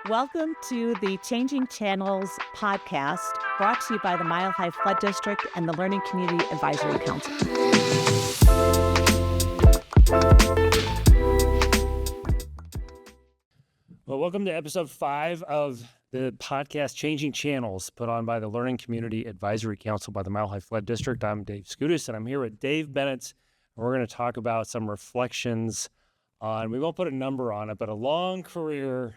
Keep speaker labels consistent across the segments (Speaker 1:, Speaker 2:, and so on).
Speaker 1: Welcome to the Changing Channels podcast, brought to you by the Mile High Flood District and the Learning Community Advisory Council.
Speaker 2: Well, welcome to episode 5 of the podcast Changing Channels, put on by the Learning Community Advisory Council by the Mile High Flood District. I'm Dave Skuodas, and I'm here with Dave Bennetts, and we're going to talk about some reflections on, we won't put a number on it, but a long career,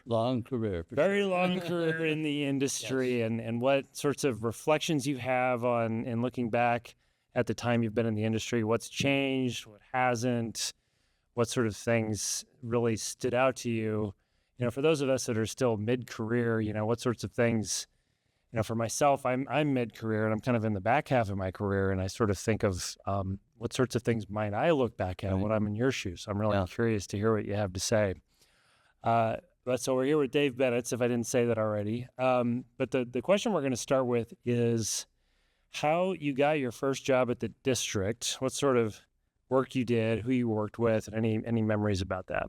Speaker 2: very long career in the industry, yes. and what sorts of reflections you have on, and looking back at the time you've been in the industry, what's changed, what hasn't, what sort of things really stood out to you. You know, for those of us that are still mid-career, you know, what sorts of things, you know, for myself, I'm mid-career and I'm kind of in the back half of my career, and I sort of think of what sorts of things might I look back at when I'm in your shoes. So I'm really curious to hear what you have to say. But so we're here with Dave Bennetts, if I didn't say that already. But the question we're going to start with is how you got your first job at the district, what sort of work you did, who you worked with, and any memories about that.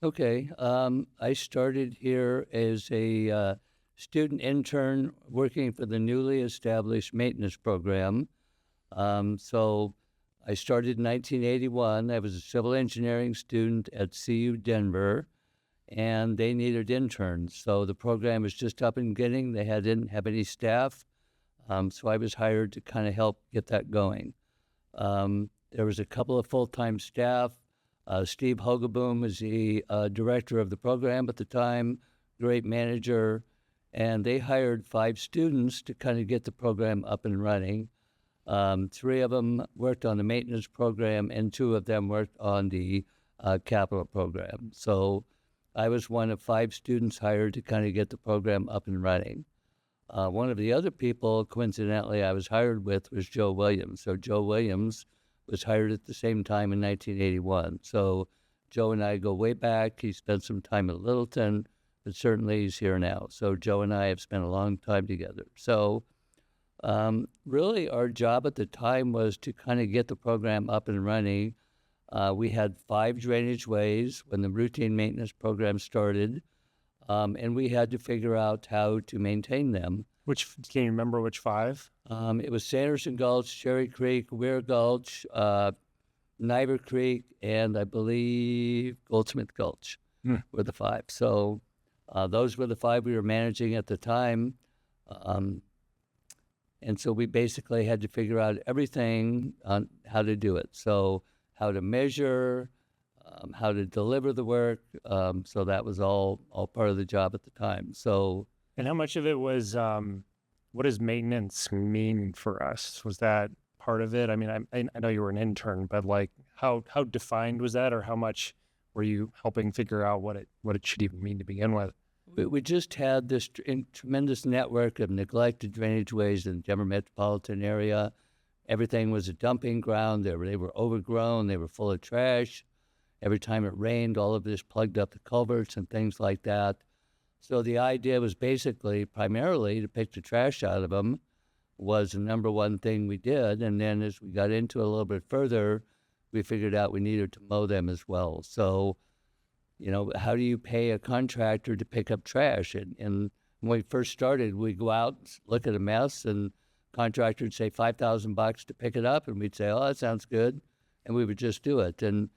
Speaker 3: Okay. I started here as a student intern working for the newly established maintenance program. So I started in 1981. I was a civil engineering student at CU Denver, and they needed interns. So the program was just up and getting. They didn't have any staff. So I was hired to kind of help get that going. There was a couple of full-time staff. Steve Hogeboom was the director of the program at the time, great manager, and they hired 5 students to kind of get the program up and running. 3 of them worked on the maintenance program, and 2 of them worked on the capital program. So I was one of 5 students hired to kind of get the program up and running. One of the other people, coincidentally, I was hired with was Joe Williams. So Joe Williams was hired at the same time in 1981. So Joe and I go way back. He spent some time at Littleton, but certainly he's here now. So Joe and I have spent a long time together. So really our job at the time was to kind of get the program up and running. We had 5 drainage ways when the routine maintenance program started, and we had to figure out how to maintain them.
Speaker 2: Can you remember which 5?
Speaker 3: It was Sanderson Gulch, Cherry Creek, Weir Gulch, Niver Creek, and I believe Goldsmith Gulch were the 5. So those were the 5 we were managing at the time. And so we basically had to figure out everything on how to do it. So how to measure, how to deliver the work. So that was all part of the job at the time.
Speaker 2: And how much of it was, what does maintenance mean for us? Was that part of it? I mean, I know you were an intern, but like how defined was that, or how much were you helping figure out what it should even mean to begin with?
Speaker 3: We just had this tremendous network of neglected drainage ways in the Denver metropolitan area. Everything was a dumping ground. They were overgrown. They were full of trash. Every time it rained, all of this plugged up the culverts and things like that. So the idea was basically primarily to pick the trash out of them was the number one thing we did. And then as we got into it a little bit further, we figured out we needed to mow them as well. So, you know, how do you pay a contractor to pick up trash? And when we first started, we'd go out, look at a mess, and contractor would say $5,000 to pick it up. And we'd say, oh, that sounds good. And we would just do it. And,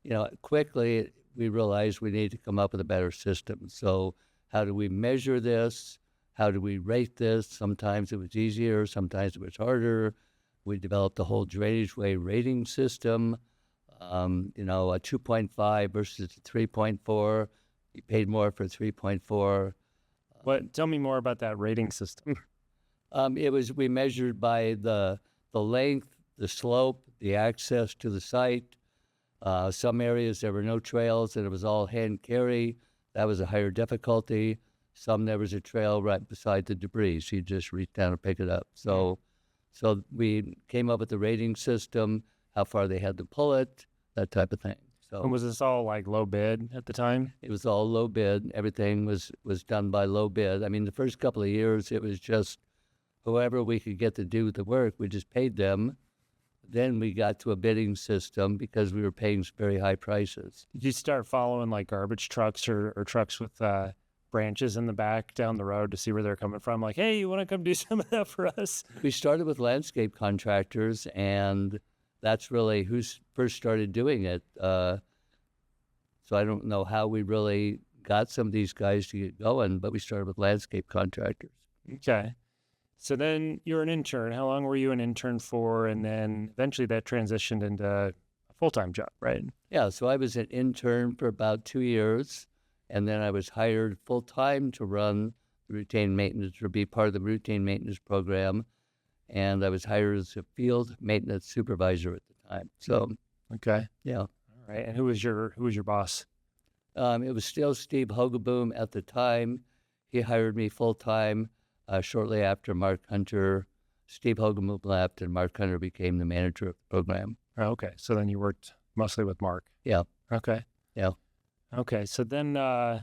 Speaker 3: you know, quickly we realized we need to come up with a better system. So how do we measure this? How do we rate this? Sometimes it was easier, sometimes it was harder. We developed a whole drainage way rating system, you know, a 2.5 versus a 3.4. You paid more for 3.4.
Speaker 2: Tell me more about that rating system.
Speaker 3: We measured by the length, the slope, the access to the site. Some areas there were no trails and it was all hand carry. That was a higher difficulty. Some there was a trail right beside the debris, so you just reach down and pick it up. So we came up with the rating system, how far they had to pull it, that type of thing. So,
Speaker 2: and was this all like low bid at the time?
Speaker 3: It was all low bid. Everything was done by low bid. I mean, the first couple of years, it was just whoever we could get to do the work, we just paid them. Then we got to a bidding system because we were paying very high prices.
Speaker 2: Did you start following like garbage trucks or trucks with branches in the back down the road to see where they're coming from? Like, hey, you want to come do some of that for us?
Speaker 3: We started with landscape contractors, and that's really who first started doing it. So I don't know how we really got some of these guys to get going, but we started with landscape contractors.
Speaker 2: Okay. So then you're an intern. How long were you an intern for? And then eventually that transitioned into a full-time job, right?
Speaker 3: Yeah, so I was an intern for about 2 years, and then I was hired full-time to run the routine maintenance or be part of the routine maintenance program. And I was hired as a field maintenance supervisor at the time. So,
Speaker 2: Okay.
Speaker 3: yeah.
Speaker 2: All right. And who was your boss?
Speaker 3: It was still Steve Hogeboom at the time. He hired me full-time shortly after Mark Hunter. Steve Hogeboom left, and Mark Hunter became the manager of the program.
Speaker 2: Oh, okay. So then you worked mostly with Mark.
Speaker 3: Yeah.
Speaker 2: Okay.
Speaker 3: Yeah.
Speaker 2: Okay. So then so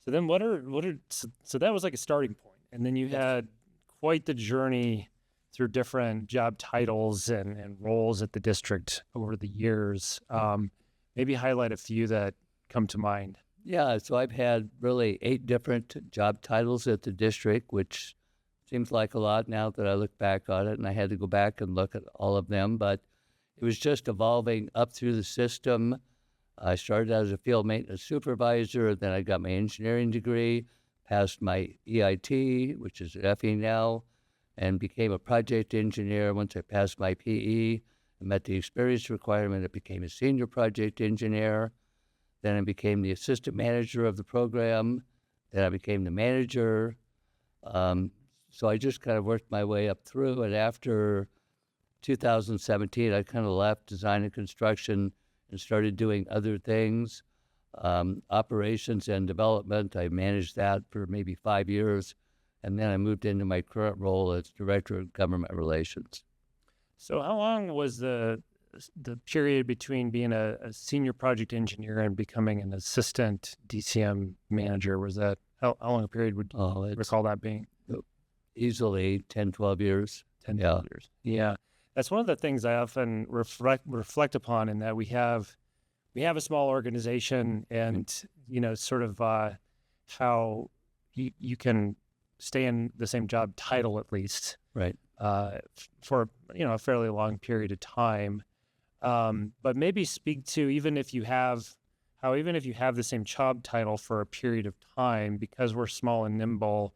Speaker 2: that was like a starting point. And then you had quite the journey through different job titles and roles at the district over the years. Maybe highlight a few that come to mind.
Speaker 3: Yeah, so I've had really 8 different job titles at the district, which seems like a lot now that I look back on it, and I had to go back and look at all of them, but it was just evolving up through the system. I started as a field maintenance supervisor, then I got my engineering degree, passed my EIT, which is an FE now, and became a project engineer. Once I passed my PE and met the experience requirement, I became a senior project engineer. Then I became the assistant manager of the program. Then I became the manager. So I just kind of worked my way up through. And after 2017, I kind of left design and construction and started doing other things. Operations and development, I managed that for maybe 5 years. And then I moved into my current role as Director of Government Relations.
Speaker 2: So how long was the period between being a senior project engineer and becoming an assistant DCM manager? Was that, how long a period would you recall that being?
Speaker 3: Easily 10, 12 years.
Speaker 2: 10, 12 years. Yeah. That's one of the things I often reflect upon, in that we have a small organization, and, sort of how you can stay in the same job title, at least,
Speaker 3: Right.
Speaker 2: For, a fairly long period of time. But maybe speak to, even if you have the same job title for a period of time, because we're small and nimble,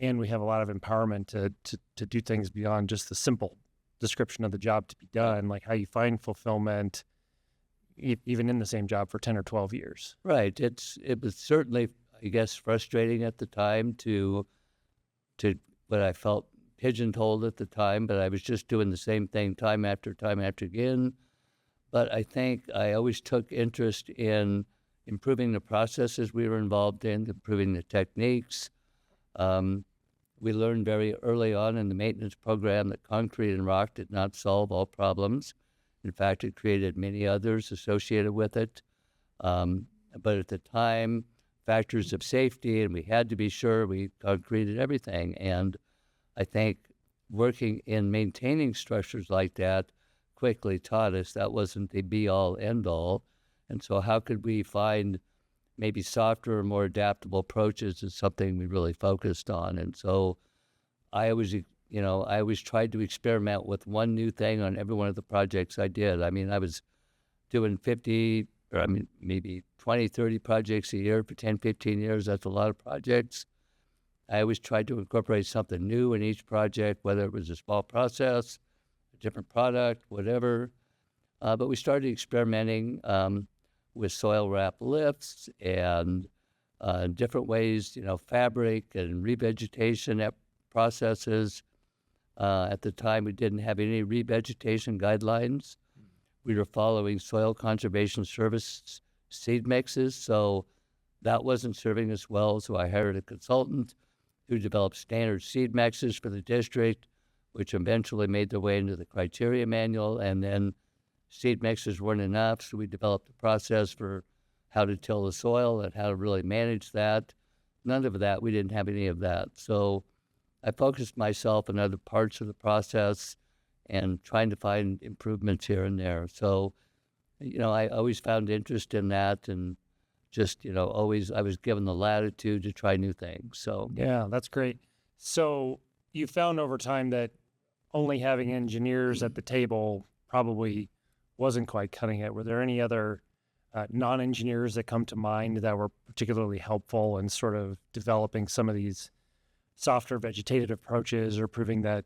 Speaker 2: and we have a lot of empowerment to do things beyond just the simple description of the job to be done, like how you find fulfillment even in the same job for 10 or 12 years.
Speaker 3: Right. It was certainly, I guess, frustrating at the time to what I felt pigeonholed at the time, but I was just doing the same thing time after again. But I think I always took interest in improving the processes we were involved in, improving the techniques. We learned very early on in the maintenance program that concrete and rock did not solve all problems. In fact, it created many others associated with it. But at the time, factors of safety, and we had to be sure we concreted everything. And I think working in maintaining structures like that quickly taught us that wasn't the be-all, end-all. And so how could we find maybe softer, more adaptable approaches is something we really focused on. And so I always tried to experiment with one new thing on every one of the projects I did. I mean, I was doing maybe 20, 30 projects a year for 10, 15 years. That's a lot of projects. I always tried to incorporate something new in each project, whether it was a small process, a different product, whatever. But we started experimenting with soil wrap lifts and different ways, fabric and revegetation processes. At the time, we didn't have any revegetation guidelines. We were following Soil Conservation Service seed mixes, so that wasn't serving us well. So I hired a consultant who developed standard seed mixes for the district, which eventually made their way into the criteria manual. And then seed mixes weren't enough, so we developed a process for how to till the soil and how to really manage that. None of that, we didn't have any of that. So I focused myself on other parts of the process and trying to find improvements here and there. So, I always found interest in that and just, always I was given the latitude to try new things. So
Speaker 2: Yeah, that's great. So you found over time that only having engineers at the table probably wasn't quite cutting it. Were there any other non-engineers that come to mind that were particularly helpful in sort of developing some of these softer vegetative approaches, or proving that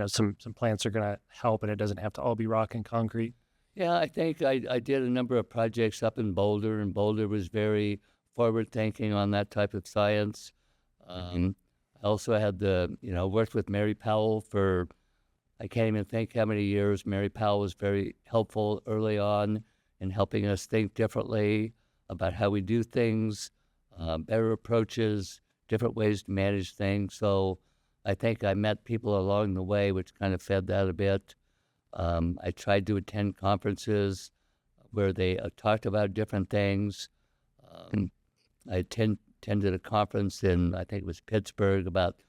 Speaker 2: some plants are going to help and it doesn't have to all be rock and concrete?
Speaker 3: yeah, I think I did a number of projects up in Boulder, and Boulder was very forward thinking on that type of science. I also had worked with Mary Powell for, I can't even think how many years. Mary Powell was very helpful early on in helping us think differently about how we do things, better approaches, different ways to manage things. So I think I met people along the way, which kind of fed that a bit. I tried to attend conferences where they talked about different things. I attended a conference in, I think it was Pittsburgh, about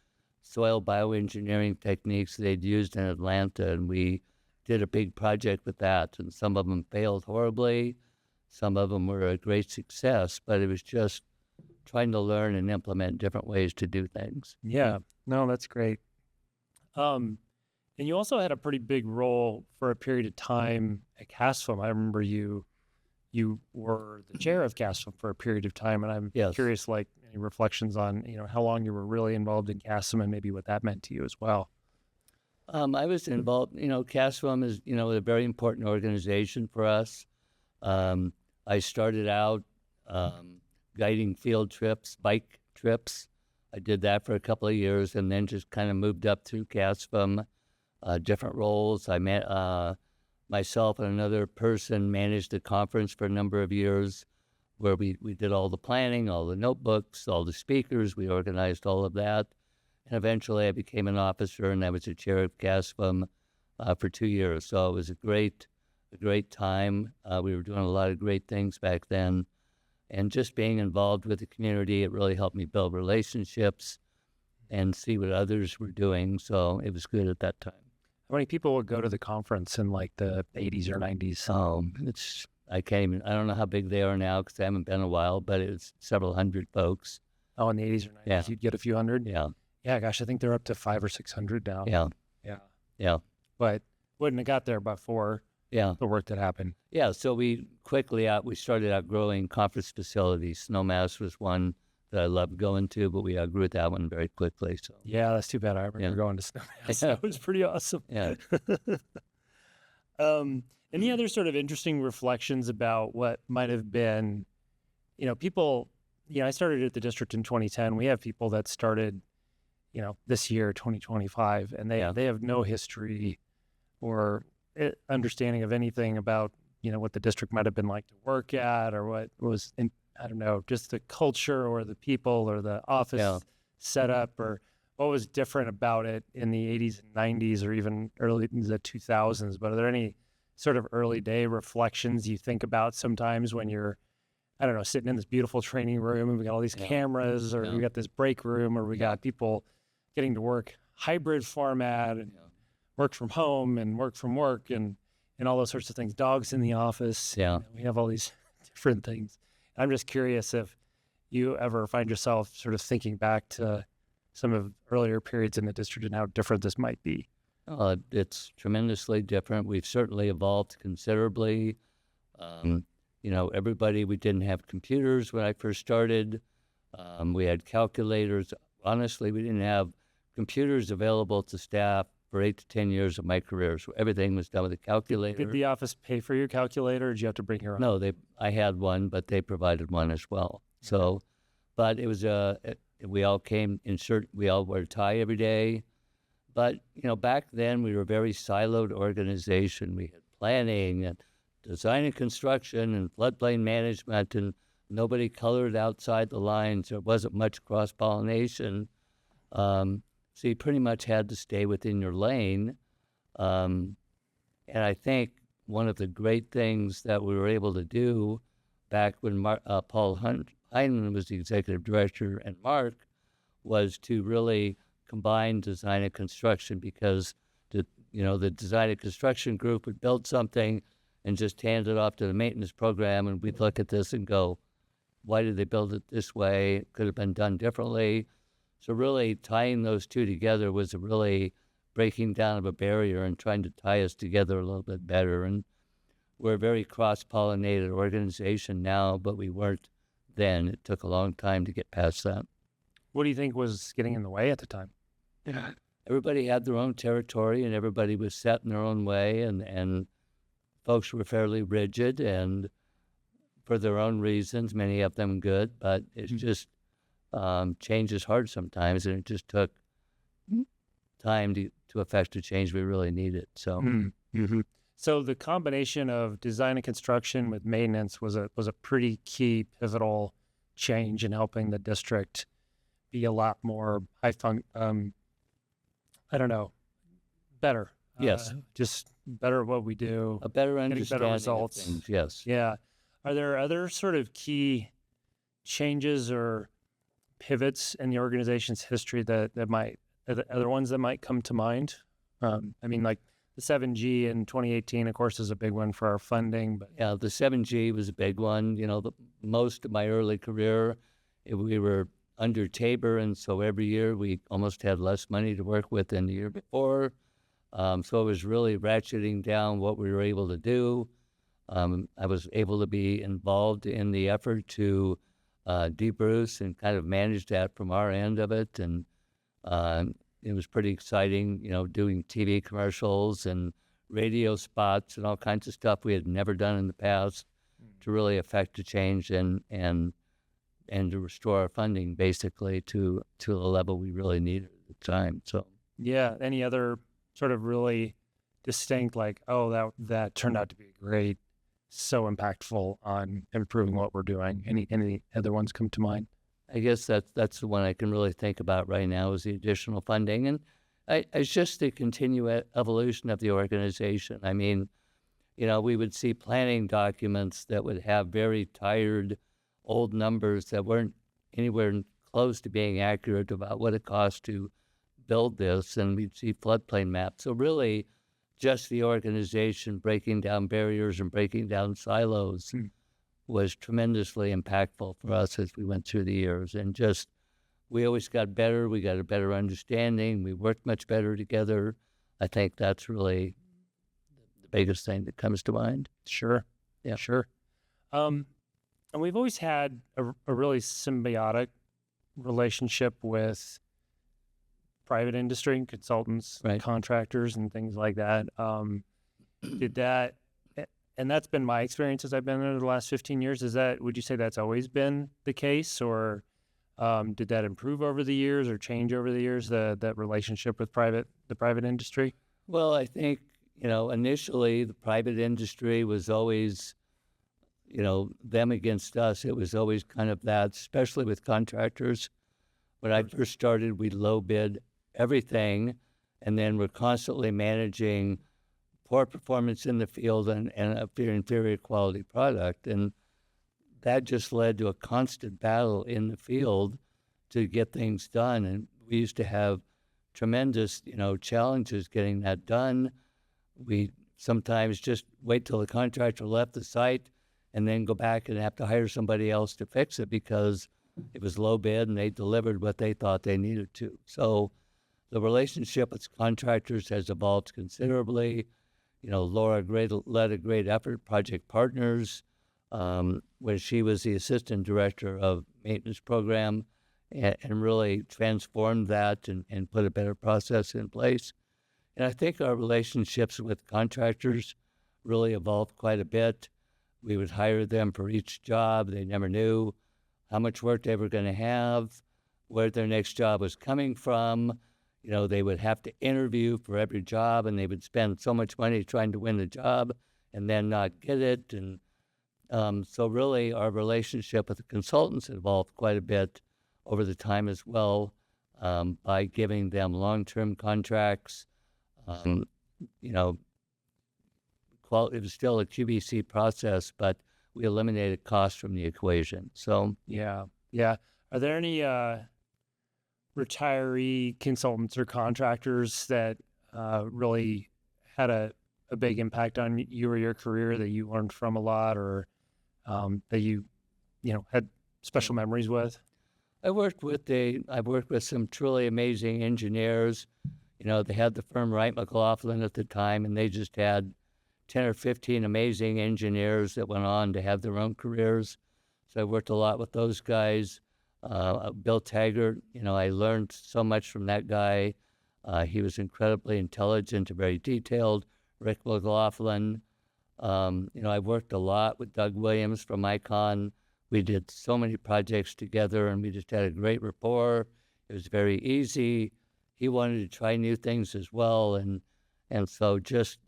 Speaker 3: soil bioengineering techniques they'd used in Atlanta, and we did a big project with that. And some of them failed horribly, some of them were a great success, but it was just trying to learn and implement different ways to do things.
Speaker 2: Yeah, no, that's great. And you also had a pretty big role for a period of time at CASFM. I remember you were the chair of CASFM for a period of time, and I'm
Speaker 3: Yes.
Speaker 2: curious, like, any reflections on how long you were really involved in CASFM and maybe what that meant to you as well.
Speaker 3: I was involved, CASFM is, a very important organization for us. I started out guiding field trips, bike trips. I did that for a couple of years and then just kind of moved up through CASFM, different roles. I met myself and another person managed the conference for a number of years where we did all the planning, all the notebooks, all the speakers. We organized all of that. And eventually I became an officer, and I was the chair of CASFM for 2 years. So it was a great time. We were doing a lot of great things back then. And just being involved with the community, it really helped me build relationships and see what others were doing. So it was good at that time.
Speaker 2: How many people would go to the conference in like the 80s or 90s?
Speaker 3: I don't know how big they are now because I haven't been a while, but it was several hundred folks.
Speaker 2: Oh, in the 80s or 90s,
Speaker 3: Yeah.
Speaker 2: you'd get a few hundred?
Speaker 3: Yeah.
Speaker 2: Yeah, gosh, I think they're up to 500 or 600 now.
Speaker 3: Yeah.
Speaker 2: Yeah.
Speaker 3: Yeah.
Speaker 2: But wouldn't have got there before
Speaker 3: Yeah.
Speaker 2: the work that happened.
Speaker 3: Yeah. So we started outgrowing conference facilities. Snowmass was one that I loved going to, but we outgrew that one very quickly. So
Speaker 2: Yeah, that's too bad. I remember
Speaker 3: Yeah.
Speaker 2: going to Snowmass. That was pretty awesome.
Speaker 3: yeah.
Speaker 2: Any other sort of interesting reflections about what might have been, people, I started at the district in 2010. We have people that started, this year, 2025, and they have no history or understanding of anything about, what the district might have been like to work at, or what was, I don't know, just the culture or the people or the office setup, or what was different about it in the 80s and 90s or even early in the 2000s. But are there any sort of early day reflections you think about sometimes when you're, I don't know, sitting in this beautiful training room and we got all these cameras, or we got this break room, or we got people getting to work hybrid format and work from home and work from work and all those sorts of things, dogs in the office.
Speaker 3: Yeah.
Speaker 2: We have all these different things. I'm just curious if you ever find yourself sort of thinking back to some of earlier periods in the district and how different this might be.
Speaker 3: It's tremendously different. We've certainly evolved considerably. We didn't have computers when I first started. We had calculators. Honestly, we didn't have computers available to staff for 8 to 10 years of my career. So everything was done with a calculator.
Speaker 2: Did the office pay for your calculator, or did you have to bring your own?
Speaker 3: No, I had one, but they provided one as well. So, but it was we all wore a tie every day. But, back then we were a very siloed organization. We had planning and design and construction and floodplain management, and nobody colored outside the lines. There wasn't much cross-pollination. So you pretty much had to stay within your lane. And I think one of the great things that we were able to do back when Paul Heineman was the executive director and Mark was to really combine design and construction, because the design and construction group would build something and just hand it off to the maintenance program, and we'd look at this and go, why did they build it this way? It could have been done differently. So really tying those two together was a really breaking down of a barrier and trying to tie us together a little bit better. And we're a very cross-pollinated organization now, but we weren't then. It took a long time to get past that.
Speaker 2: What do you think was getting in the way at the time?
Speaker 3: Yeah. Everybody had their own territory, and everybody was set in their own way, and folks were fairly rigid, and for their own reasons, many of them good, but it's just change is hard sometimes, and it just took time to affect the change we really needed. So,
Speaker 2: So the combination of design and construction with maintenance was a pretty key pivotal change in helping the district be a lot more better.
Speaker 3: Yes.
Speaker 2: Just better at what we do.
Speaker 3: a better
Speaker 2: Getting
Speaker 3: understanding
Speaker 2: better
Speaker 3: of
Speaker 2: results.
Speaker 3: things, yes.
Speaker 2: Yeah. Are there other sort of key changes or pivots in the organization's history that might, other ones that might come to mind? I mean, like the 7G in 2018, of course, is a big one for our funding. But
Speaker 3: Yeah, the 7G was a big one. Most of my early career, we were under Tabor, and so every year we almost had less money to work with than the year before. So it was really ratcheting down what we were able to do. I was able to be involved in the effort to debruce and kind of manage that from our end of it, and it was pretty exciting, doing TV commercials and radio spots and all kinds of stuff we had never done in the past to really affect the change and to restore our funding basically to the level we really needed at the time. So
Speaker 2: yeah, any other sort of really distinct, like, oh, that turned out to be great, so impactful on improving what we're doing? Any other ones come to mind?
Speaker 3: I guess that's the one I can really think about right now is the additional funding. And it's just the continued evolution of the organization. I mean, we would see planning documents that would have very tired old numbers that weren't anywhere close to being accurate about what it cost to build this. And we'd see floodplain maps. So really just the organization breaking down barriers and breaking down silos was tremendously impactful for us as we went through the years. And we always got better. We got a better understanding. We worked much better together. I think that's really the biggest thing that comes to mind.
Speaker 2: Sure.
Speaker 3: Yeah.
Speaker 2: Sure. And we've always had a really symbiotic relationship with private industry and consultants,
Speaker 3: Right.
Speaker 2: contractors, and things like that. And that's been my experience as I've been there the last 15 years. Would you say that's always been the case, or did that improve over the years or change over the years, that relationship with the private industry?
Speaker 3: Well, I think, initially the private industry was always, them against us. It was always kind of that, especially with contractors. When I first started, we low bid everything, and then we're constantly managing poor performance in the field and a inferior quality product. And that just led to a constant battle in the field to get things done. And we used to have tremendous, challenges getting that done. We sometimes just wait till the contractor left the site and then go back and have to hire somebody else to fix it because it was low bid and they delivered what they thought they needed to. So the relationship with contractors has evolved considerably. Laura led a great effort, Project Partners, where she was the assistant director of maintenance program and really transformed that and put a better process in place. And I think our relationships with contractors really evolved quite a bit. We would hire them for each job. They never knew how much work they were going to have, where their next job was coming from. They would have to interview for every job, and they would spend so much money trying to win the job and then not get it. And so really our relationship with the consultants evolved quite a bit over the time as well, by giving them long-term contracts. It was still a QBC process, but we eliminated costs from the equation. So
Speaker 2: Yeah. Are there any retiree consultants or contractors that really had a big impact on you or your career that you learned from a lot, or that you had special memories with?
Speaker 3: I've worked with some truly amazing engineers. They had the firm Wright McLaughlin at the time, and they just had 10 or 15 amazing engineers that went on to have their own careers. So I worked a lot with those guys. Bill Taggart, I learned so much from that guy. He was incredibly intelligent and very detailed. Rick McLaughlin. I worked a lot with Doug Williams from Icon. We did so many projects together, and we just had a great rapport. It was very easy. He wanted to try new things as well, and so just,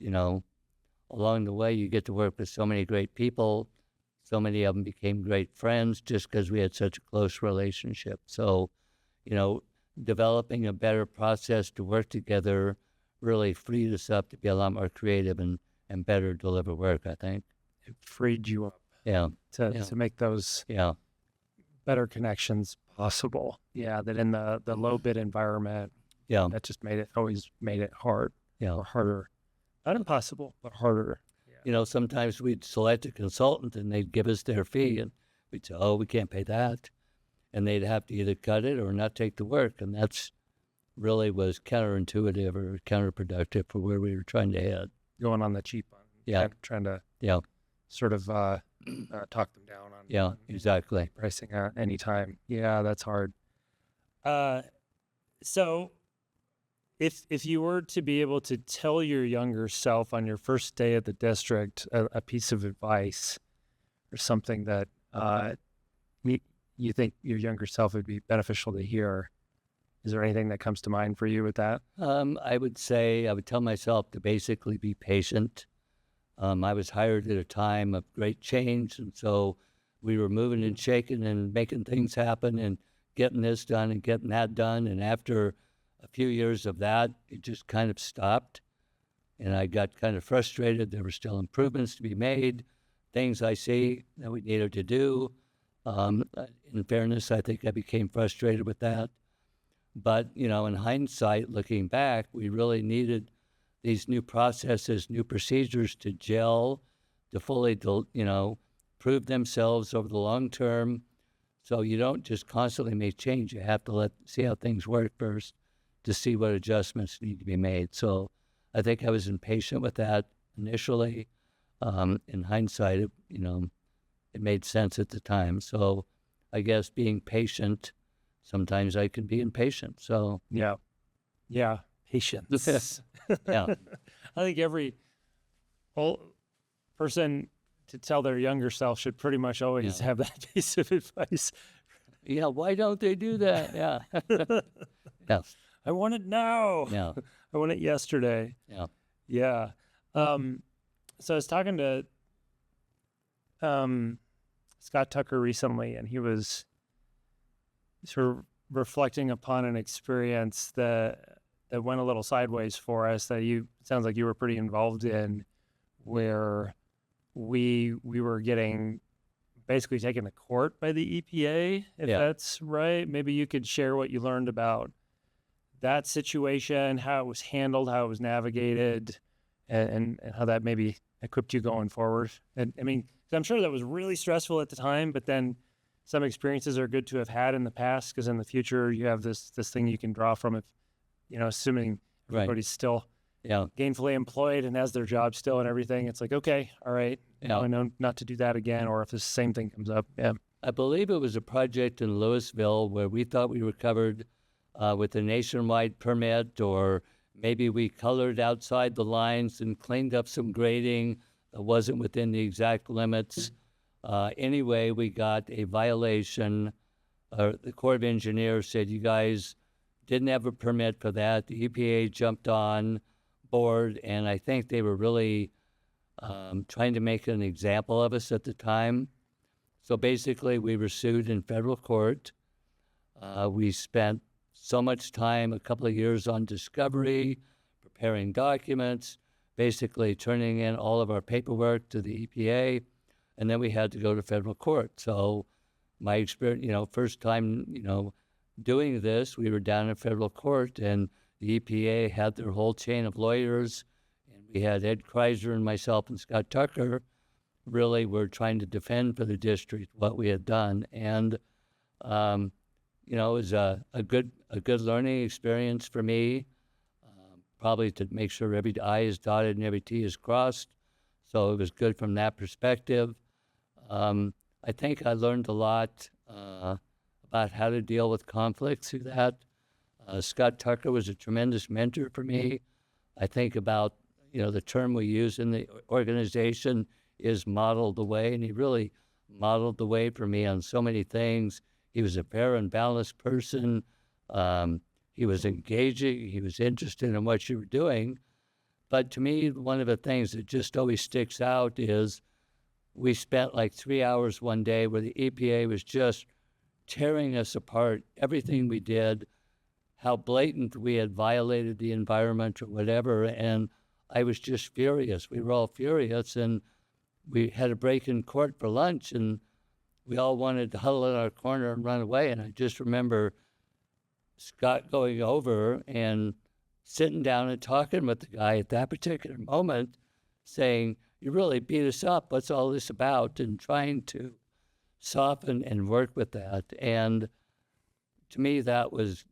Speaker 3: along the way, you get to work with so many great people. So many of them became great friends just because we had such a close relationship. So, developing a better process to work together really freed us up to be a lot more creative and better deliver work, I think.
Speaker 2: It freed you up
Speaker 3: Yeah.
Speaker 2: to make those better connections possible. Yeah, that in the low bid environment, that just always made it hard. Or harder. Not impossible, but harder.
Speaker 3: Sometimes we'd select a consultant and they'd give us their fee, and we'd say, oh, we can't pay that. And they'd have to either cut it or not take the work. And that's really was counterintuitive or counterproductive for where we were trying to head.
Speaker 2: Going on the cheap one. Trying to sort of talk them down on
Speaker 3: exactly.
Speaker 2: pricing at any time. Yeah, that's hard. So if you were to be able to tell your younger self on your first day at the district a piece of advice or something that you think your younger self would be beneficial to hear, is there anything that comes to mind for you with that?
Speaker 3: I would tell myself to basically be patient. I was hired at a time of great change, and so we were moving and shaking and making things happen and getting this done and getting that done. And after a few years of that, it just kind of stopped, and I got kind of frustrated. There were still improvements to be made, things I see that we needed to do. In fairness, I think I became frustrated with that. But, in hindsight, looking back, we really needed these new processes, new procedures to gel, to fully, prove themselves over the long term. So you don't just constantly make change. You have to see how things work first to see what adjustments need to be made. So I think I was impatient with that initially. In hindsight, it made sense at the time. So I guess being patient, sometimes I can be impatient. So
Speaker 2: yeah, patience.
Speaker 3: Yeah.
Speaker 2: I think every whole person to tell their younger self should pretty much always have that piece of advice.
Speaker 3: Yeah, why don't they do that? Yeah. Yeah.
Speaker 2: I want it now.
Speaker 3: Yeah.
Speaker 2: I want it yesterday.
Speaker 3: Yeah.
Speaker 2: Yeah. So I was talking to Scott Tucker recently, and he was sort of reflecting upon an experience that went a little sideways for us that sounds like you were pretty involved in, where we were getting basically taken to court by the EPA, if that's right. Maybe you could share what you learned about that situation, how it was handled, how it was navigated, and how that maybe equipped you going forward. And I mean, 'cause I'm sure that was really stressful at the time, but then some experiences are good to have had in the past, because in the future you have this thing you can draw from, if assuming everybody's still gainfully employed and has their job still and everything. It's like, okay, all right, I know not to do that again, or if the same thing comes up.
Speaker 3: I believe it was a project in Louisville where we thought we were covered with a nationwide permit, or maybe we colored outside the lines and cleaned up some grading that wasn't within the exact limits. Anyway, we got a violation. The Corps of Engineers said, you guys didn't have a permit for that. The EPA jumped on board, and I think they were really trying to make an example of us at the time. So basically, we were sued in federal court. We spent so much time, a couple of years on discovery, preparing documents, basically turning in all of our paperwork to the EPA, and then we had to go to federal court. So my experience, first time, doing this, we were down in federal court, and the EPA had their whole chain of lawyers, and we had Ed Kreiser and myself and Scott Tucker, really were trying to defend for the district what we had done. And, it was a good learning experience for me, probably to make sure every I is dotted and every T is crossed. So it was good from that perspective. I think I learned a lot about how to deal with conflict through that. Scott Tucker was a tremendous mentor for me. I think about, the term we use in the organization is modeled the way, and he really modeled the way for me on so many things. He was a fair and balanced person. He was engaging. He was interested in what you were doing. But to me, one of the things that just always sticks out is we spent like 3 hours one day where the EPA was just tearing us apart, everything we did, how blatant we had violated the environment or whatever. And I was just furious. We were all furious, and we had a break in court for lunch, and we all wanted to huddle in our corner and run away. And I just remember Scott going over and sitting down and talking with the guy at that particular moment, saying, "You really beat us up. What's all this about?" And trying to soften and work with that. And to me, that was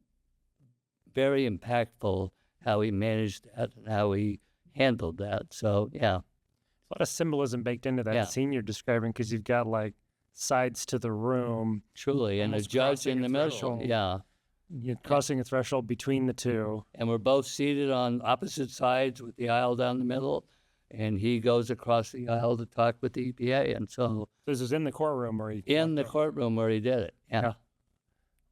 Speaker 3: very impactful, how he managed that and how he handled that. So, yeah.
Speaker 2: A lot of symbolism baked into that scene you're describing, because you've got like sides to the room.
Speaker 3: Truly, and a judge in the middle. Yeah.
Speaker 2: You're crossing a threshold between the two.
Speaker 3: And we're both seated on opposite sides with the aisle down the middle, and he goes across the aisle to talk with the EPA. And so
Speaker 2: this is in the courtroom where he
Speaker 3: did it. Yeah.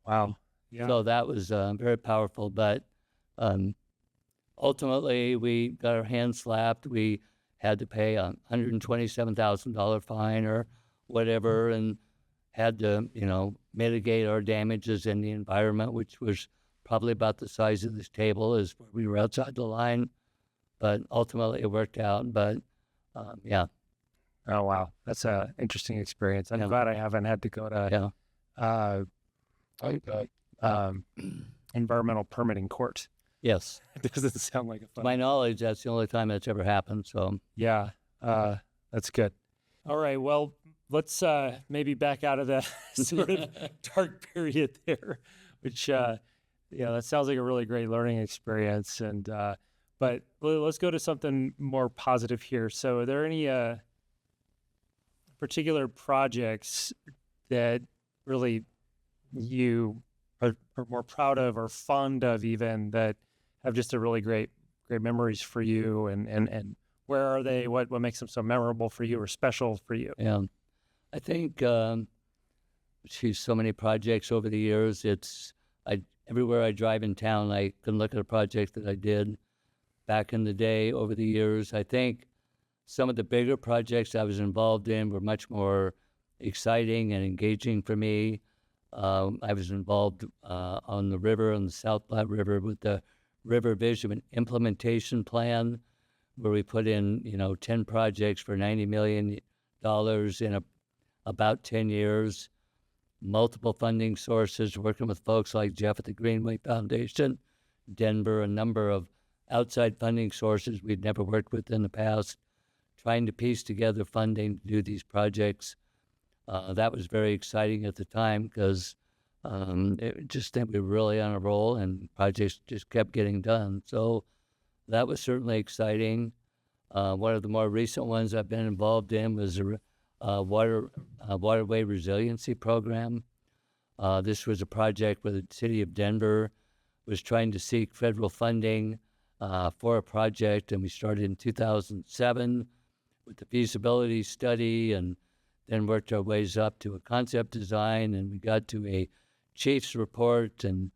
Speaker 2: Wow. Yeah.
Speaker 3: So that was very powerful. But ultimately, we got our hands slapped. We had to pay a $127,000 fine or whatever, and had to, mitigate our damages in the environment, which was probably about the size of this table, as we were outside the line. But ultimately, it worked out. But yeah.
Speaker 2: Oh, wow. That's an interesting experience. I'm glad I haven't had to go to environmental permitting court.
Speaker 3: Yes.
Speaker 2: It doesn't sound like a fun.
Speaker 3: To my knowledge, that's the only time that's ever happened. So
Speaker 2: yeah, that's good. All right. Well, let's maybe back out of that sort of dark period there, which that sounds like a really great learning experience. And but let's go to something more positive here. So, are there any particular projects that really you are more proud of or fond of, even, that have just a really great memories for you, and where are they? What makes them so memorable for you or special for you?
Speaker 3: Yeah, I think so many projects over the years. Everywhere I drive in town, I can look at a project that I did back in the day over the years. I think some of the bigger projects I was involved in were much more exciting and engaging for me. I was involved on the river, on the South Platte River, with the River Vision Implementation Plan, where we put in, 10 projects for $90 million in about 10 years, multiple funding sources, working with folks like Jeff at the Greenway Foundation, Denver, a number of outside funding sources we'd never worked with in the past, trying to piece together funding to do these projects. That was very exciting at the time, because just think we were really on a roll, and projects just kept getting done. So that was certainly exciting. One of the more recent ones I've been involved in was a waterway resiliency program. This was a project where the city of Denver was trying to seek federal funding for a project, and we started in 2007 with the feasibility study, and then worked our ways up to a concept design, and we got to a chief's report. And,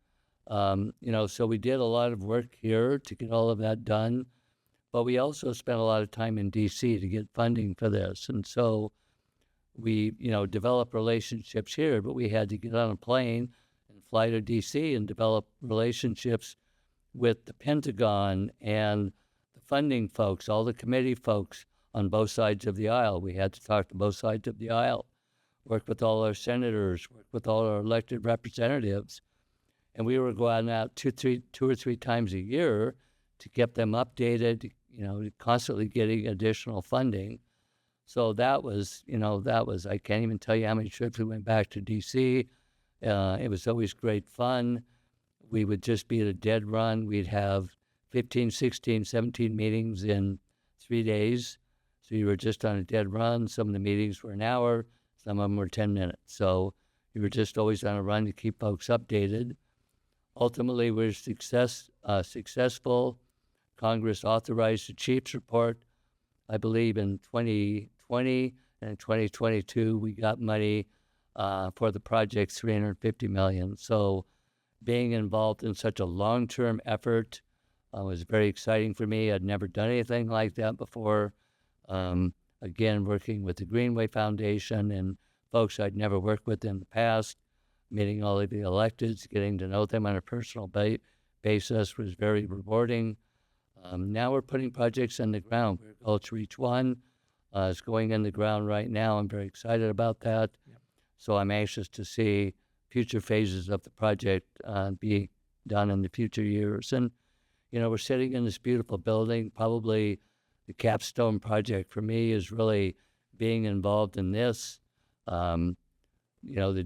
Speaker 3: so we did a lot of work here to get all of that done, but we also spent a lot of time in D.C. to get funding for this. And so we, developed relationships here, but we had to get on a plane and fly to D.C. and develop relationships with the Pentagon and the funding folks, all the committee folks on both sides of the aisle. We had to talk to both sides of the aisle, work with all our senators, work with all our elected representatives. And we were going out two or three times a year to get them updated, constantly getting additional funding. So that was, I can't even tell you how many trips we went back to D.C. It was always great fun. We would just be at a dead run. We'd have 15, 16, 17 meetings in 3 days. So you were just on a dead run. Some of the meetings were an hour. Some of them were 10 minutes. So you were just always on a run to keep folks updated. Ultimately, we were successful. Congress authorized the Chiefs report, I believe, in 2020. And in 2022, we got money for the project, $350 million. So being involved in such a long-term effort was very exciting for me. I'd never done anything like that before. Again, working with the Greenway Foundation and folks I'd never worked with in the past, meeting all of the electeds, getting to know them on a personal basis was very rewarding. Now we're putting projects in the ground. Gulch Reach 1 is going in the ground right now. I'm very excited about that. Yep. So I'm anxious to see future phases of the project be done in the future years. And, we're sitting in this beautiful building. Probably the capstone project for me is really being involved in this. The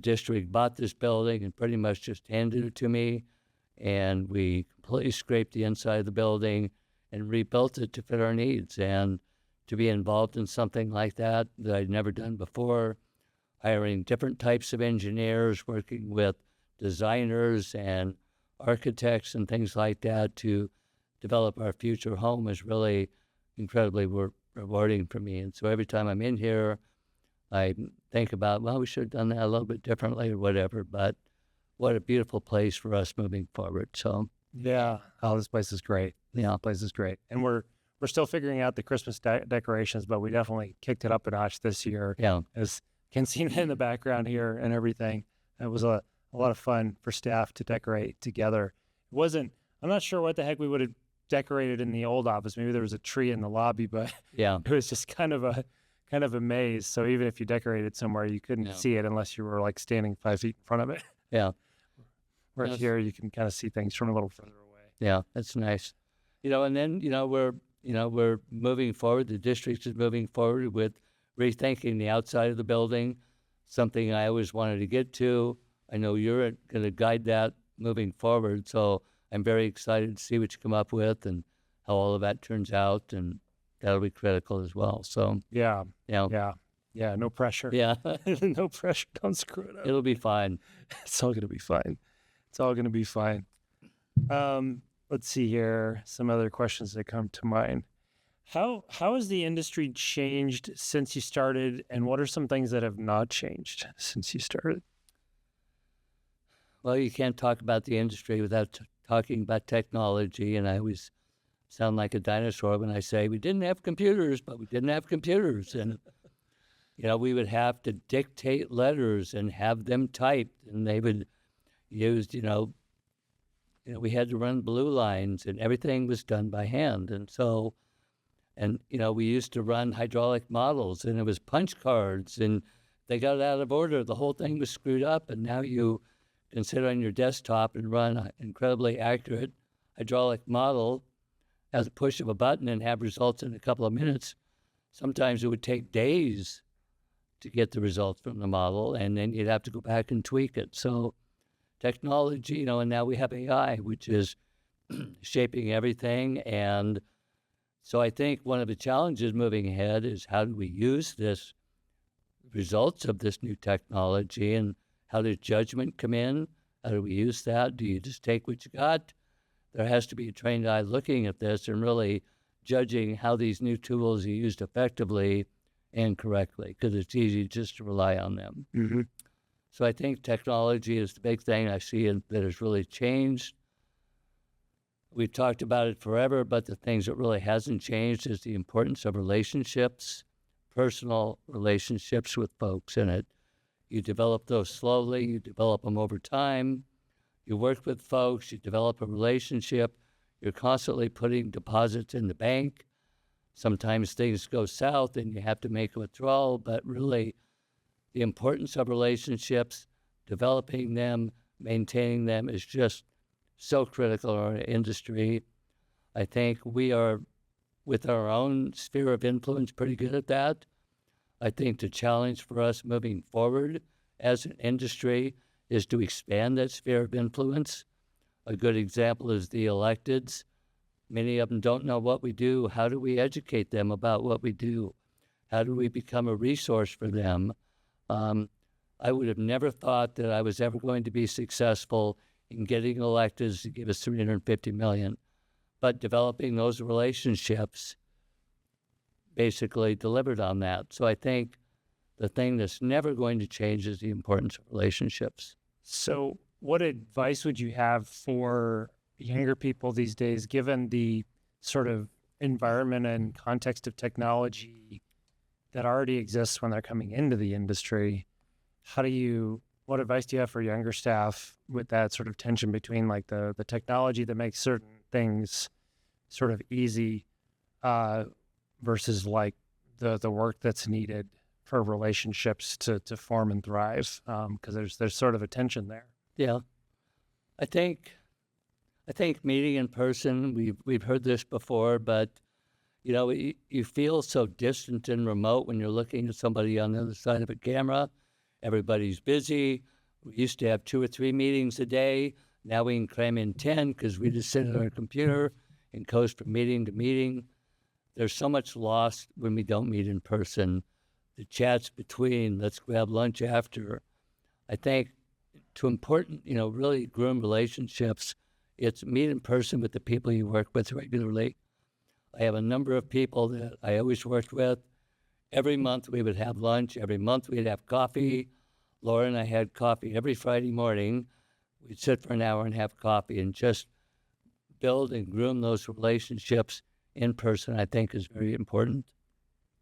Speaker 3: district bought this building and pretty much just handed it to me. And we completely scraped the inside of the building and rebuilt it to fit our needs. And to be involved in something like that I'd never done before, hiring different types of engineers, working with designers and architects and things like that to develop our future home is really incredibly rewarding for me. And so every time I'm in here, I think about, well, we should have done that a little bit differently or whatever, but what a beautiful place for us moving forward. So
Speaker 2: yeah, this place is great.
Speaker 3: Yeah,
Speaker 2: this place is great. And we're still figuring out the Christmas decorations, but we definitely kicked it up a notch this year.
Speaker 3: Yeah.
Speaker 2: As can see in the background here and everything. It was a lot of fun for staff to decorate together. I'm not sure what the heck we would have decorated in the old office. Maybe there was a tree in the lobby, but
Speaker 3: yeah,
Speaker 2: it was just kind of a maze. So even if you decorated somewhere, you couldn't see it unless you were like standing 5 feet in front of it.
Speaker 3: Yeah.
Speaker 2: Whereas here you can kind of see things from a little further away.
Speaker 3: Yeah, that's nice. And then, we're moving forward. The district is moving forward with rethinking the outside of the building, something I always wanted to get to. I know you're going to guide that moving forward. So I'm very excited to see what you come up with and how all of that turns out. And that'll be critical as well. So
Speaker 2: yeah, no pressure.
Speaker 3: Yeah.
Speaker 2: No pressure. Don't screw it up.
Speaker 3: It'll be fine.
Speaker 2: It's all going to be fine. It's all going to be fine. Let's see here. Some other questions that come to mind. How has the industry changed since you started, and what are some things that have not changed since you started?
Speaker 3: Well, you can't talk about the industry without talking about technology, and I always sound like a dinosaur when I say we didn't have computers, but we didn't have computers. And, we would have to dictate letters and have them typed, and they would use, we had to run blue lines, and everything was done by hand. And so, we used to run hydraulic models, and it was punch cards, and they got out of order. The whole thing was screwed up, and now you can sit on your desktop and run an incredibly accurate hydraulic model at the push of a button and have results in a couple of minutes. Sometimes it would take days to get the results from the model, and then you'd have to go back and tweak it. So technology, and now we have AI, which is shaping everything. And so I think one of the challenges moving ahead is how do we use this results of this new technology, and how does judgment come in? How do we use that? Do you just take what you got? There has to be a trained eye looking at this and really judging how these new tools are used effectively and correctly, because it's easy just to rely on them.
Speaker 2: Mm-hmm.
Speaker 3: So I think technology is the big thing I see that has really changed. We've talked about it forever, but the things that really hasn't changed is the importance of relationships, personal relationships with folks in it. You develop those slowly, you develop them over time. You work with folks, you develop a relationship. You're constantly putting deposits in the bank. Sometimes things go south and you have to make a withdrawal, but really the importance of relationships, developing them, maintaining them is just so critical in our industry. I think we are, with our own sphere of influence, pretty good at that. I think the challenge for us moving forward as an industry is to expand that sphere of influence. A good example is the electeds. Many of them don't know what we do. How do we educate them about what we do? How do we become a resource for them? I would have never thought that I was ever going to be successful in getting electeds to give us $350 million. But developing those relationships basically delivered on that. So I think the thing that's never going to change is the importance of relationships.
Speaker 2: So what advice would you have for younger people these days, given the sort of environment and context of technology that already exists when they're coming into the industry? What advice do you have for younger staff with that sort of tension between like the technology that makes certain things sort of easy versus like the work that's needed for relationships to form and thrive? Because there's sort of a tension there.
Speaker 3: Yeah, I think meeting in person, we've heard this before, but you feel so distant and remote when you're looking at somebody on the other side of a camera. Everybody's busy. We used to have 2 or 3 meetings a day. Now we can cram in 10 because we just sit at our computer and coast from meeting to meeting. There's so much lost when we don't meet in person. The chats between, let's grab lunch after. I think really groom relationships, it's meet in person with the people you work with regularly. I have a number of people that I always worked with. Every month we would have lunch. Every month we'd have coffee. Laura and I had coffee every Friday morning. We'd sit for an hour and have coffee and just build and groom those relationships in person, I think, is very important.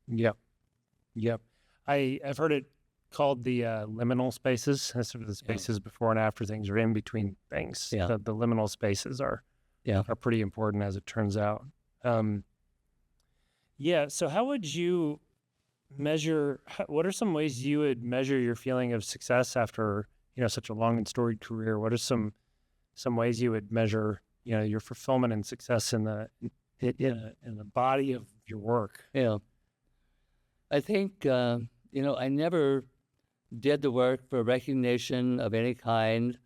Speaker 2: Yep. I've heard it called the liminal spaces. That's sort of the spaces before and after things are in between things.
Speaker 3: Yeah.
Speaker 2: The liminal spaces are pretty important, as it turns out. So how would you measure, what are some ways you would measure your feeling of success after, such a long and storied career? What are some ways you would measure, your fulfillment and success in the body of your work?
Speaker 3: Yeah. I think, I never did the work for recognition of any kind.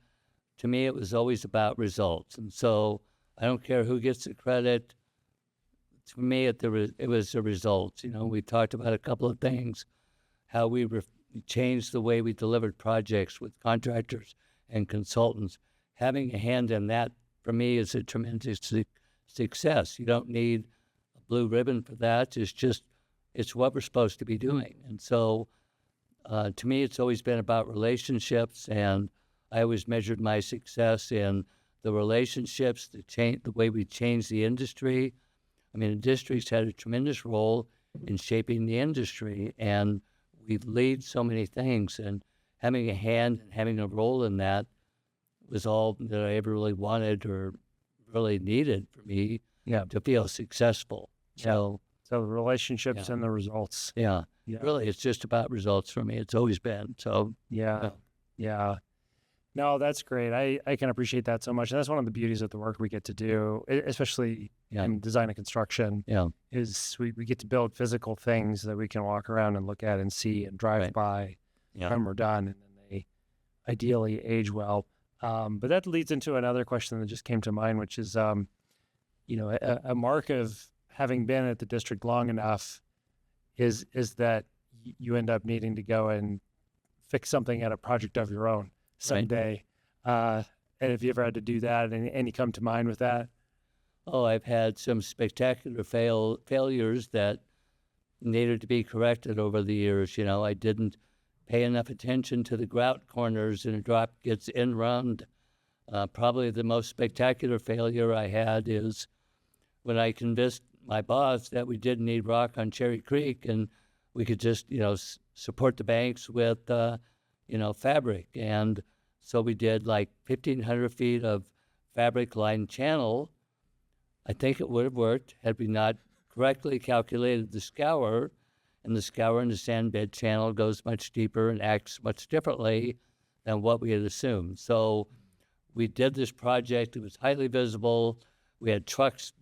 Speaker 3: To me, it was always about results. And so I don't care who gets the credit. To me, it was the results. We talked about a couple of things, how we changed the way we delivered projects with contractors and consultants. Having a hand in that, for me, is a tremendous success. You don't need a blue ribbon for that. It's what we're supposed to be doing. And so to me, it's always been about relationships, and I always measured my success in the relationships, the way we changed the industry. I mean, the district's had a tremendous role in shaping the industry, and we lead so many things, and having a hand and having a role in that was all that I ever really wanted or really needed for me to feel successful. So
Speaker 2: the relationships and the results.
Speaker 3: Yeah. Really, it's just about results for me. It's always been. So
Speaker 2: yeah. No, that's great. I can appreciate that so much. And that's one of the beauties of the work we get to do, especially in design and construction, is we get to build physical things that we can walk around and look at and see and drive by when we're done, and then they ideally age well. But that leads into another question that just came to mind, which is, a mark of having been at the district long enough is that you end up needing to go and fix something at a project of your own someday. And if you ever had to do that, any come to mind with that?
Speaker 3: Oh, I've had some spectacular failures that needed to be corrected over the years. I didn't pay enough attention to the grout corners, and a drop gets in round. Probably the most spectacular failure I had is when I convinced my boss that we didn't need rock on Cherry Creek, and we could just, support the banks with, fabric. And so we did like 1,500 feet of fabric-lined channel. I think it would have worked had we not correctly calculated the scour, and the scour in the sand bed channel goes much deeper and acts much differently than what we had assumed. So we did this project. It was highly visible. We had trucks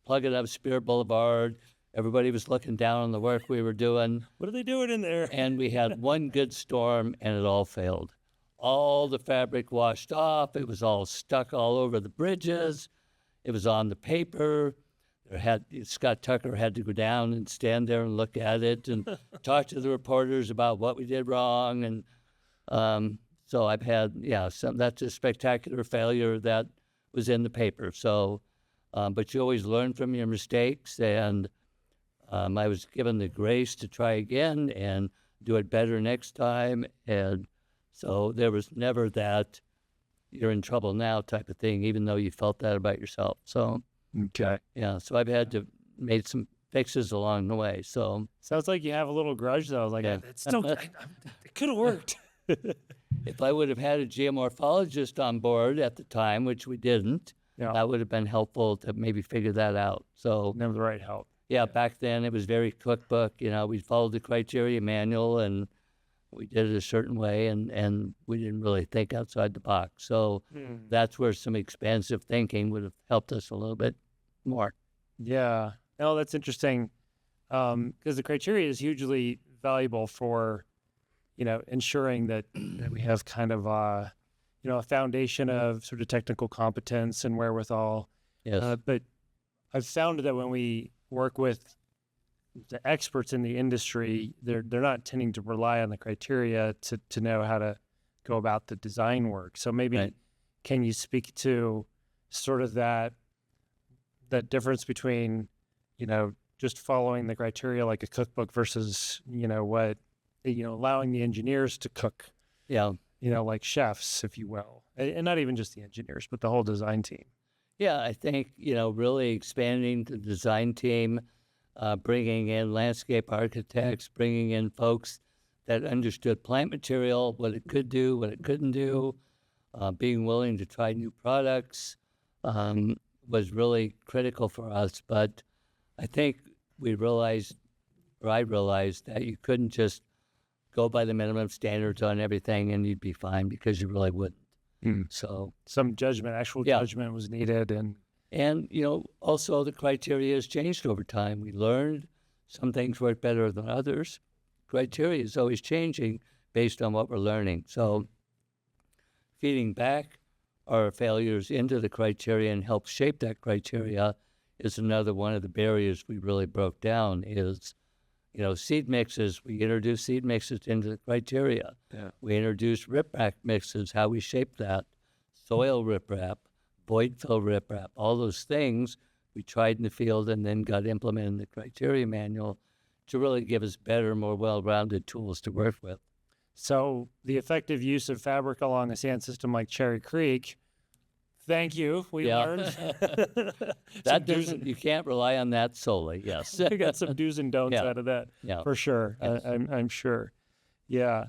Speaker 3: plugging up Spear Boulevard. Everybody was looking down on the work we were doing.
Speaker 2: What are they doing in there?
Speaker 3: And we had one good storm, and it all failed. All the fabric washed off. It was all stuck all over the bridges. It was on the paper. Scott Tucker had to go down and stand there and look at it and talk to the reporters about what we did wrong. And so I've had, that's a spectacular failure that was in the paper. So, but you always learn from your mistakes. And I was given the grace to try again and do it better next time. And so there was never that you're in trouble now type of thing, even though you felt that about yourself. So,
Speaker 2: okay.
Speaker 3: Yeah, so I've had to made some fixes along the way. So
Speaker 2: sounds like you have a little grudge, though. Like,
Speaker 3: yeah.
Speaker 2: It could have worked.
Speaker 3: If I would have had a geomorphologist on board at the time, which we didn't, that would have been helpful to maybe figure that out. So
Speaker 2: never the right help.
Speaker 3: Yeah, back then it was very cookbook. We followed the criteria manual and we did it a certain way, and we didn't really think outside the box. So that's where some expansive thinking would have helped us a little bit more.
Speaker 2: Yeah. No, that's interesting, because the criteria is hugely valuable for, ensuring that we have kind of a foundation of sort of technical competence and wherewithal.
Speaker 3: Yes.
Speaker 2: But I've found that when we work with the experts in the industry, they're not tending to rely on the criteria to know how to go about the design work. So maybe can you speak to sort of that difference between, just following the criteria like a cookbook versus, allowing the engineers to cook, like chefs, if you will, and not even just the engineers, but the whole design team.
Speaker 3: Yeah, I think, really expanding the design team, bringing in landscape architects, bringing in folks that understood plant material, what it could do, what it couldn't do, being willing to try new products was really critical for us. But I think I realized that you couldn't just go by the minimum standards on everything and you'd be fine, because you really wouldn't. So
Speaker 2: some actual judgment was needed.
Speaker 3: And, also the criteria has changed over time. We learned some things work better than others. Criteria is always changing based on what we're learning. So feeding back our failures into the criteria and help shape that criteria is another one of the barriers we really broke down is, seed mixes. We introduced seed mixes into the criteria.
Speaker 2: Yeah.
Speaker 3: We introduced riprap mixes, how we shaped that, soil riprap, void fill riprap, all those things we tried in the field and then got implemented in the criteria manual to really give us better, more well-rounded tools to work with.
Speaker 2: So the effective use of fabric along a sand system like Cherry Creek, thank you. We learned.
Speaker 3: You can't rely on that solely, yes.
Speaker 2: We got some do's and don'ts out of that, for sure.
Speaker 3: Yes.
Speaker 2: I'm sure. Yeah.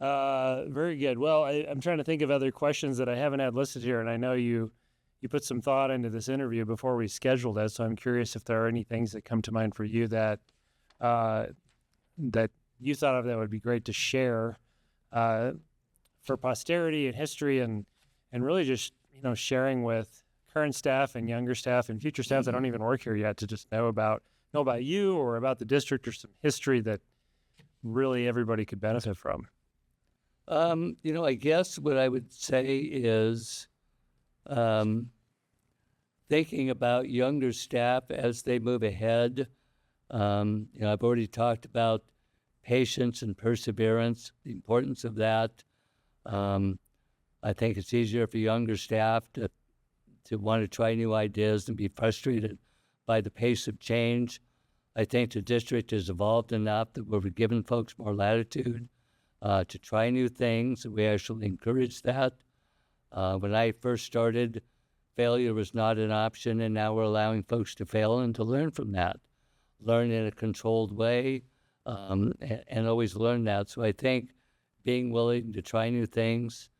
Speaker 2: Very good. Well, I'm trying to think of other questions that I haven't had listed here, and I know you put some thought into this interview before we scheduled it, so I'm curious if there are any things that come to mind for you that you thought of that would be great to share for posterity and history, and really just sharing with current staff and younger staff and future staff that don't even work here yet, to just know about you or about the district, or some history that really everybody could benefit from.
Speaker 3: I guess what I would say is thinking about younger staff as they move ahead. I've already talked about patience and perseverance, the importance of that. I think it's easier for younger staff to want to try new ideas and be frustrated by the pace of change. I think the district has evolved enough that we're giving folks more latitude to try new things. We actually encourage that. When I first started, failure was not an option, and now we're allowing folks to fail and to learn from that, learn in a controlled way, and always learn that. So I think being willing to try new things,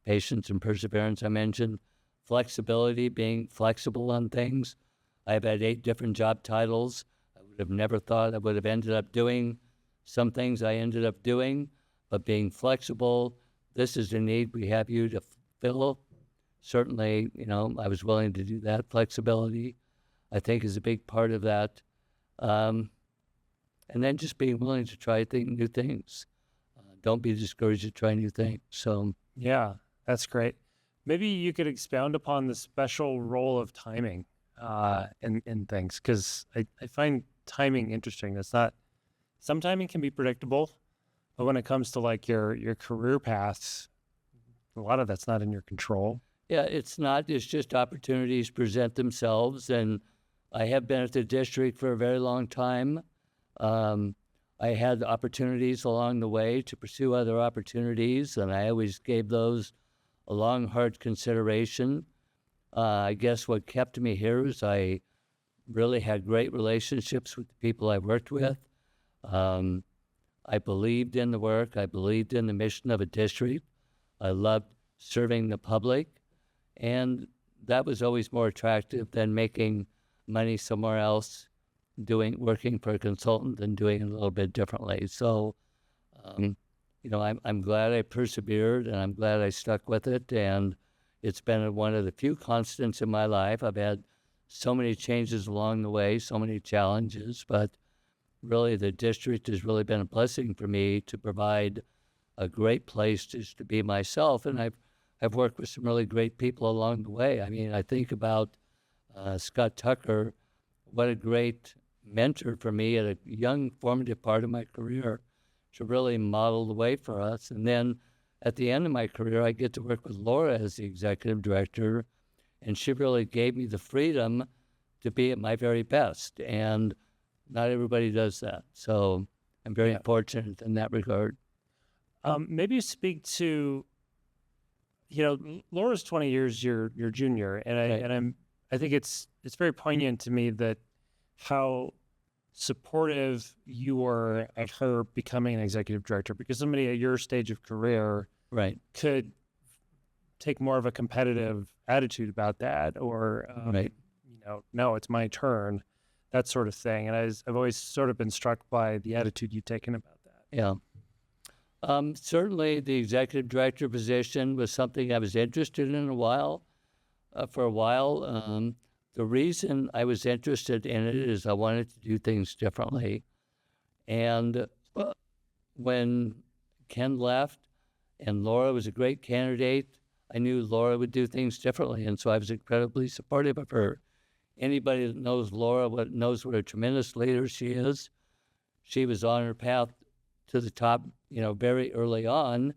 Speaker 3: patience and perseverance I mentioned, flexibility, being flexible on things. I've had 8 different job titles. I would have never thought I would have ended up doing some things I ended up doing, but being flexible, this is a need we have you to fill. Certainly, I was willing to do that. Flexibility, I think, is a big part of that. And then just being willing to try new things. Don't be discouraged to try new things. So
Speaker 2: Yeah, that's great. Maybe you could expound upon the special role of timing in things, because I find timing interesting. That's not, some timing can be predictable, but when it comes to like your career paths, a lot of that's not in your control.
Speaker 3: yeah, it's not. It's just opportunities present themselves. And I have been at the district for a very long time. I had opportunities along the way to pursue other opportunities, and I always gave those a long, hard consideration. I guess what kept me here is I really had great relationships with the people I worked with. I believed in the work. I believed in the mission of a district. I loved serving the public, and that was always more attractive than making money somewhere else, working for a consultant and doing it a little bit differently. So, I'm glad I persevered, and I'm glad I stuck with it. And it's been one of the few constants in my life. I've had so many changes along the way, so many challenges, but really the district has really been a blessing for me to provide a great place just to be myself. And I've worked with some really great people along the way. I mean, I think about Scott Tucker, what a great mentor for me at a young, formative part of my career to really model the way for us. And then at the end of my career, I get to work with Laura as the executive director, and she really gave me the freedom to be at my very best. And not everybody does that. So I'm very fortunate in that regard.
Speaker 2: Maybe you speak to, Laura's 20 years your junior, and I think it's very poignant to me that how supportive you were of her becoming an executive director, because somebody at your stage of career could take more of a competitive attitude about that, or no, it's my turn, that sort of thing. And I've always sort of been struck by the attitude you've taken about that.
Speaker 3: Yeah. Certainly the executive director position was something I was interested in for a while. The reason I was interested in it is I wanted to do things differently. And when Ken left and Laura was a great candidate, I knew Laura would do things differently. And so I was incredibly supportive of her. Anybody that knows Laura knows what a tremendous leader she is. She was on her path to the top, very early on.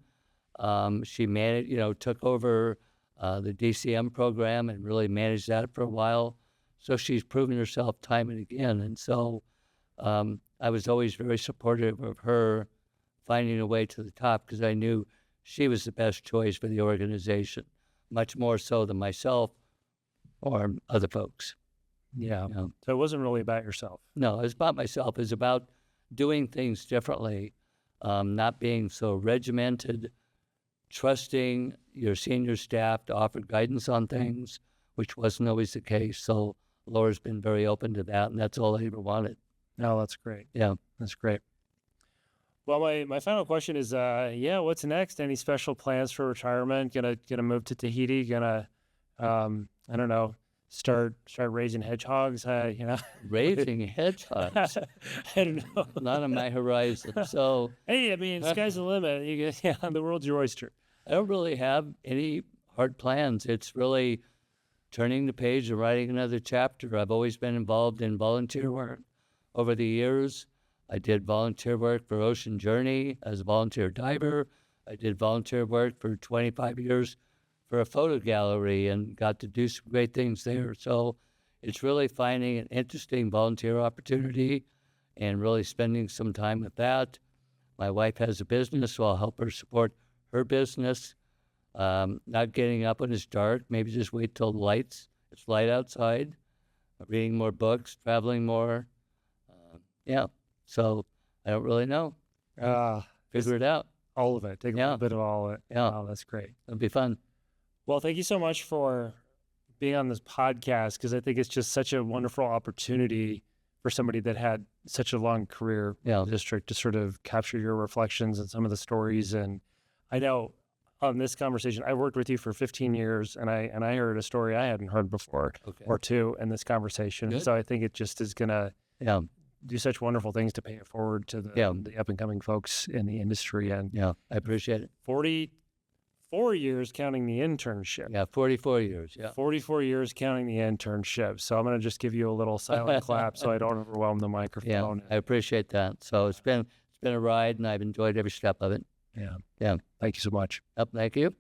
Speaker 3: She managed, took over the DCM program and really managed that for a while. So she's proven herself time and again. And so I was always very supportive of her finding a way to the top, because I knew she was the best choice for the organization, much more so than myself or other folks.
Speaker 2: Yeah. So it wasn't really about yourself.
Speaker 3: No, it was about myself. It was about doing things differently, not being so regimented, trusting your senior staff to offer guidance on things, which wasn't always the case. So Laura's been very open to that, and that's all I ever wanted.
Speaker 2: No, that's great.
Speaker 3: Yeah.
Speaker 2: That's great. Well, my final question is, what's next? Any special plans for retirement? Gonna move to Tahiti? Gonna, I don't know, start raising hedgehogs?
Speaker 3: Raising hedgehogs?
Speaker 2: I don't know.
Speaker 3: Not on my horizon. So
Speaker 2: hey, I mean, sky's the limit. The world's your oyster.
Speaker 3: I don't really have any hard plans. It's really turning the page and writing another chapter. I've always been involved in volunteer work over the years. I did volunteer work for Ocean Journey as a volunteer diver. I did volunteer work for 25 years for a photo gallery and got to do some great things there. So it's really finding an interesting volunteer opportunity and really spending some time with that. My wife has a business, so I'll help her support her business. Not getting up when it's dark, maybe just wait till it's light outside, reading more books, traveling more. So I don't really know. Figure it out.
Speaker 2: All of it. Take a little bit of all of it.
Speaker 3: Yeah.
Speaker 2: Oh, that's great.
Speaker 3: It'll be fun.
Speaker 2: Well, thank you so much for being on this podcast, because I think it's just such a wonderful opportunity for somebody that had such a long career in the district to sort of capture your reflections and some of the stories. And I know on this conversation, I worked with you for 15 years, and I heard a story I hadn't heard before or two in this conversation.
Speaker 3: Good.
Speaker 2: So I think it just is going to do such wonderful things to pay it forward to the up and coming folks in the industry. And
Speaker 3: Yeah, I appreciate it.
Speaker 2: 44 years counting the internship.
Speaker 3: Yeah, 44 years. Yeah.
Speaker 2: 44 years counting the internship. So I'm going to just give you a little silent clap so I don't overwhelm the microphone.
Speaker 3: I appreciate that. So it's been a ride, and I've enjoyed every step of it.
Speaker 2: Yeah.
Speaker 3: Yeah.
Speaker 2: Thank you so much.
Speaker 3: Thank you.